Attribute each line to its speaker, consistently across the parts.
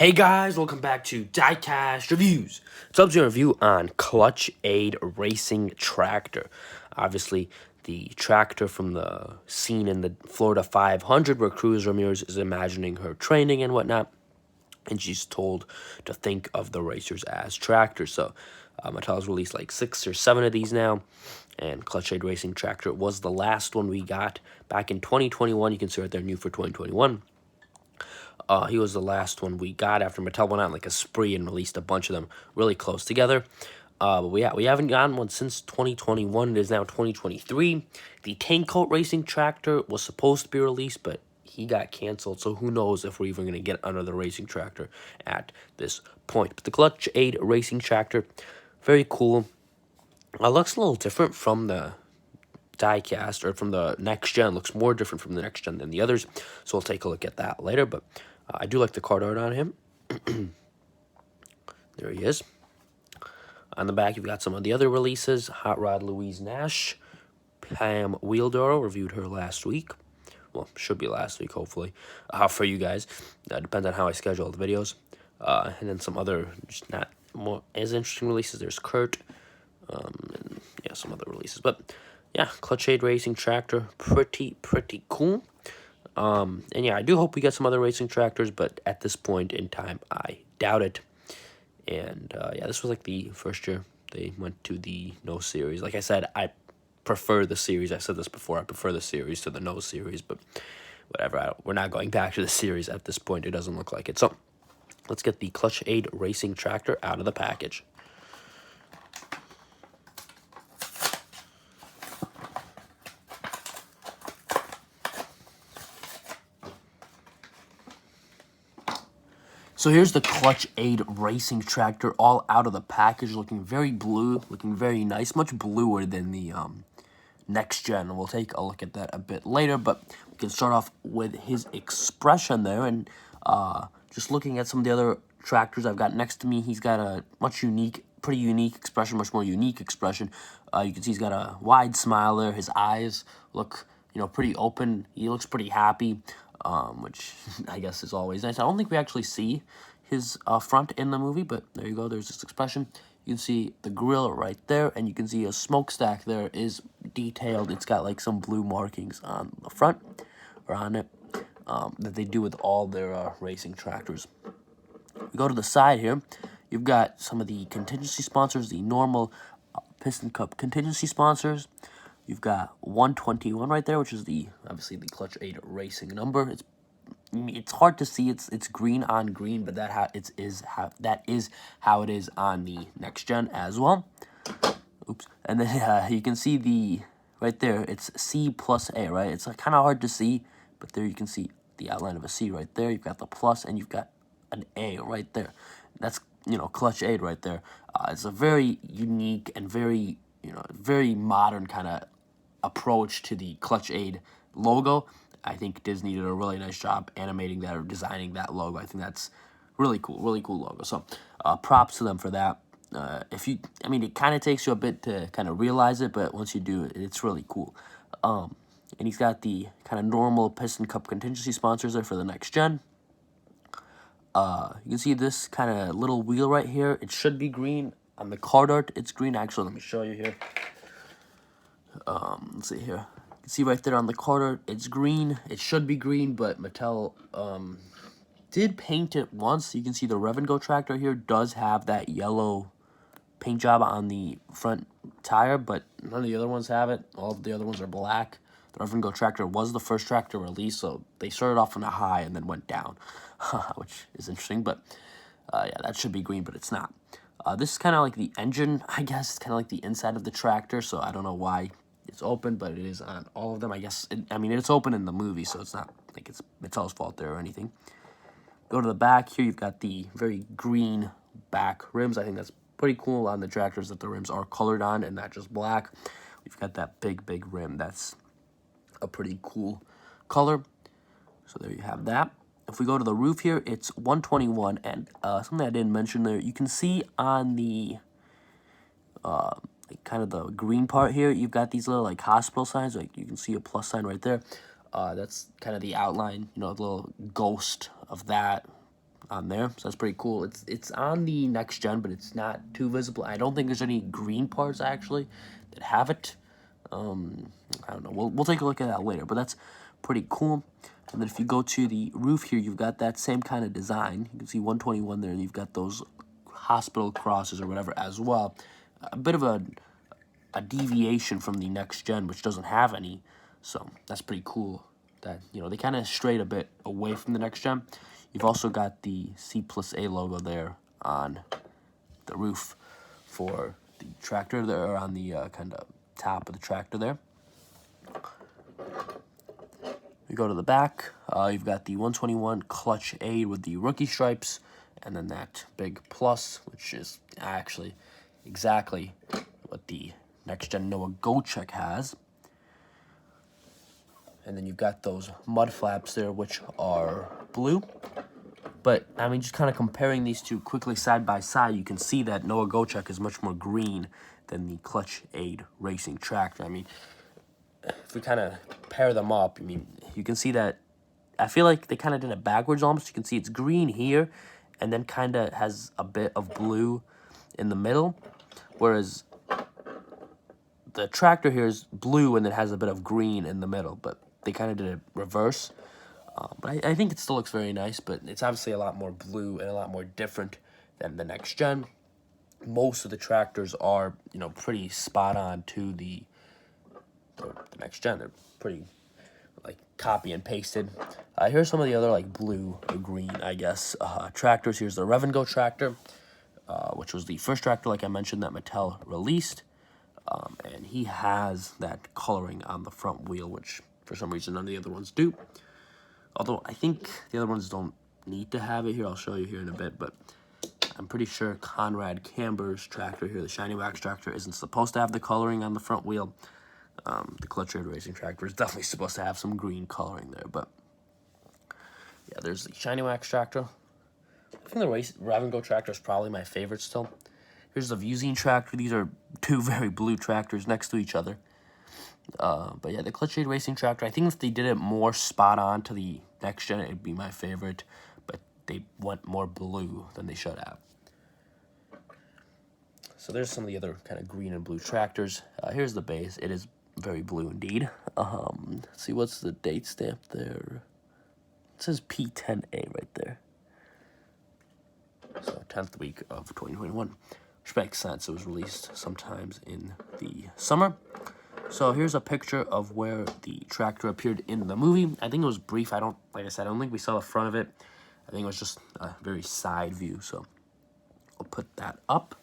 Speaker 1: Hey guys, welcome back to Diecast Reviews. It's up to a review on Clutch Aid Racing Tractor. Obviously, the tractor from the scene in the Florida 500 where Cruz Ramirez is imagining her training and whatnot. And she's told to think of the racers as tractors. So Mattel's released like 6 or 7 of these now. And Clutch Aid Racing Tractor was the last one we got back in 2021. You can see right there, new for 2021. He was the last one we got after Mattel went on like a spree and released a bunch of them really close together. But we haven't gotten one since 2021. It is now 2023. The Tank Coat Racing Tractor was supposed to be released, but he got canceled. So who knows if we're even going to get another racing tractor at this point. But the Clutch Aid Racing Tractor, very cool. Looks a little different from the Diecast or from the next gen. Looks more different from the next gen than the others. So we'll take a look at that later. But I do like the card art on him. There he is. On the back, you've got some of the other releases. Hot Rod Louise Nash. Pam Wheeldoro, reviewed her last week. Well, should be last week, hopefully, for you guys. Depends on how I schedule the videos. And then some other, just not more as interesting releases. There's Kurt. And yeah, some other releases. But yeah, Clutch Aid Racing Tractor, pretty cool. And yeah, I do hope we get some other racing tractors, but at this point in time, I doubt it. And yeah, this was like the first year they went to the No Series. Like I said, I prefer the series. I said this before. I prefer the series to the No Series, but whatever. We're not going back to the series at this point. It doesn't look like it. So let's get the Clutch Aid Racing Tractor out of the package. So here's the Clutch Aid Racing Tractor all out of the package, looking very blue, looking very nice, much bluer than the next gen. We'll take a look at that a bit later, but we can start off with his expression there. And just looking at some of the other tractors I've got next to me, he's got a pretty unique expression, much more unique expression. You can see he's got a wide smile there. His eyes look, pretty open. He looks pretty happy. Which I guess is always nice. I don't think we actually see his front in the movie, but there you go. There's this expression. You can see the grill right there, and you can see a smokestack there is detailed. It's got like some blue markings on the front, or on it, that they do with all their racing tractors. We go to the side here. You've got some of the contingency sponsors, the normal Piston Cup contingency sponsors. You've got 121 right there, which is obviously the Clutch Aid Racing number. It's hard to see. It's green on green, but that is how it is on the next gen as well. Oops. And then you can see right there. It's C plus A, right? It's kind of hard to see, but there you can see the outline of a C right there. You've got the plus, and you've got an A right there. That's Clutch Aid right there. It's a very unique and very modern kind of approach to the Clutch Aid logo. I think Disney did a really nice job animating that or designing that logo. I think that's really cool logo. So props to them for that. It kind of takes you a bit to kind of realize it, but once you do it, it's really cool. And he's got the kind of normal Piston Cup contingency sponsors there for the next gen. You can see this kind of little wheel right here. It should be green. On the card art, it's green. Actually, let me show you here. Let's see here. You can see right there on the card art, it's green. It should be green, but Mattel did paint it once. You can see the Rev and Go tractor here does have that yellow paint job on the front tire, but none of the other ones have it. All of the other ones are black. The Rev and Go tractor was the first tractor released, so they started off on a high and then went down, which is interesting. But yeah, that should be green, but it's not. This is kind of like the engine, I guess. It's kind of like the inside of the tractor, so I don't know why it's open, but it is on all of them. I guess, it's open in the movie, so it's not like it's Mattel's fault there or anything. Go to the back here, you've got the very green back rims. I think that's pretty cool on the tractors that the rims are colored on and not just black. We've got that big rim. That's a pretty cool color. So there you have that. If we go to the roof here, it's 121, and something I didn't mention there, you can see on the kind of the green part here, you've got these little like hospital signs. Like you can see a plus sign right there. That's kind of the outline, the little ghost of that on there, so that's pretty cool. It's on the next gen, but it's not too visible. I don't think there's any green parts actually that have it. I don't know. We'll take a look at that later, but that's pretty cool. And then if you go to the roof here, you've got that same kind of design. You can see 121 there, and you've got those hospital crosses or whatever as well. A bit of a deviation from the next gen, which doesn't have any, so that's pretty cool. That, you know, they kind of strayed a bit away from the next gen. You've also got the C+A logo there on the roof for the tractor there, on the kind of top of the tractor there. We go to the back. You've got the 121 clutch aid with the rookie stripes, and then that big plus, which is actually exactly what the next gen Noah Go Check has. And then you've got those mud flaps there, which are blue. But, I mean, just kind of comparing these two quickly side by side, you can see that Noah Go Check is much more green than the Clutch Aid Racing Tractor. I mean, if we kind of pair them up, I mean, you can see that, I feel like they kind of did it backwards almost. You can see it's green here, and then kind of has a bit of blue in the middle. Whereas the tractor here is blue and it has a bit of green in the middle, but they kind of did it reverse. But I think it still looks very nice, but it's obviously a lot more blue and a lot more different than the next gen. Most of the tractors are, you know, pretty spot on to the next gen. They're pretty, like, copy and pasted. Here's some of the other, like, blue or green, I guess, tractors. Here's the Rev and Go tractor, which was the first tractor, like I mentioned, that Mattel released. And he has that coloring on the front wheel, which for some reason none of the other ones do. Although I think the other ones don't need to have it here. I'll show you here in a bit, but I'm pretty sure Conrad Camber's tractor here, the Shiny Wax tractor, isn't supposed to have the coloring on the front wheel. The Clutch Aid Racing tractor is definitely supposed to have some green coloring there, but yeah, there's the Shiny Wax tractor. I think the Rev and Go tractor is probably my favorite still. Here's the Vuzine tractor. These are two very blue tractors next to each other. But yeah, the Clutch Aid Racing tractor, I think if they did it more spot on to the next gen, it'd be my favorite. But they went more blue than they should have. So there's some of the other kind of green and blue tractors. Here's the base. It is very blue indeed. Let's see, what's the date stamp there? It says P10A right there. So 10th week of 2021. Which makes sense. It was released sometimes in the summer. So here's a picture of where the tractor appeared in the movie. I think it was brief. Like I said, I don't think we saw the front of it. I think it was just a very side view. So I'll put that up.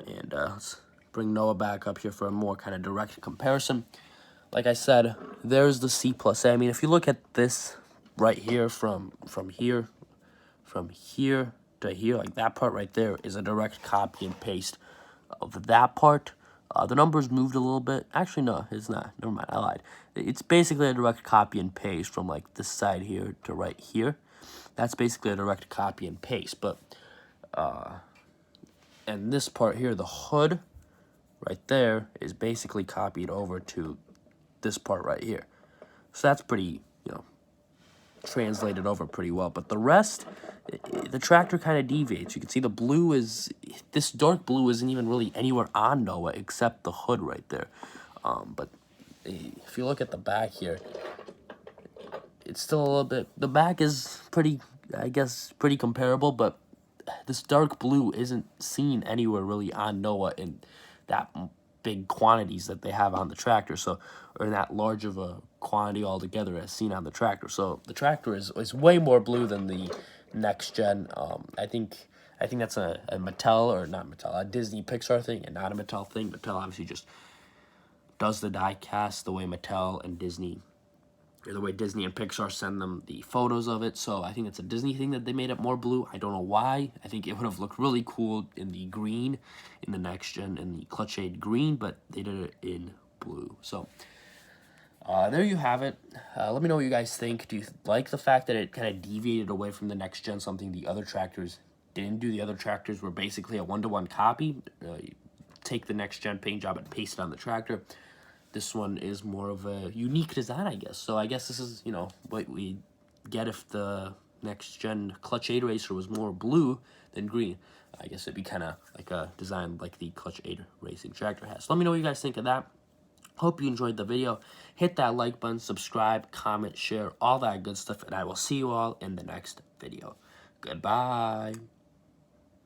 Speaker 1: And let's bring Noah back up here for a more kind of direct comparison. Like I said, there's the C+A. I mean, if you look at this right here from here to here, like that part right there is a direct copy and paste of that part. The numbers moved a little bit. Actually, no, it's not. Never mind, I lied. It's basically a direct copy and paste from like this side here to right here. That's basically a direct copy and paste. But, and this part here, the hood right there is basically copied over to this part right here. So that's pretty, you know, translated over pretty well. But the rest, the tractor kind of deviates. You can see the blue is, this dark blue isn't even really anywhere on Noah except the hood right there. But if you look at the back here, it's still a little bit, the back is pretty, I guess, pretty comparable, but this dark blue isn't seen anywhere really on Noah in that big quantities that they have on the tractor, so, or in that large of a quantity altogether as seen on the tractor. So the tractor is way more blue than the next gen. I think that's a Mattel, or not Mattel, a Disney Pixar thing and not a Mattel thing. Mattel obviously just does the die cast the way Mattel and Disney, or the way Disney and Pixar send them the photos of it. So I think it's a Disney thing that they made it more blue. I don't know why. I think it would have looked really cool in the green, in the next gen, in the Clutch Aid green, but they did it in blue. So there you have it. Let me know what you guys think. Do you like the fact that it kind of deviated away from the next gen, something the other tractors didn't do? The other tractors were basically a one-to-one copy. You take the next gen paint job and paste it on the tractor. This one is more of a unique design, I guess. So I guess this is, you know, what we get if the next gen Clutch 8 racer was more blue than green, I guess it'd be kind of like a design like the Clutch 8 racing tractor has. So let me know what you guys think of that. Hope you enjoyed the video. Hit that like button, subscribe, comment, share, all that good stuff, and I will see you all in the next video. Goodbye.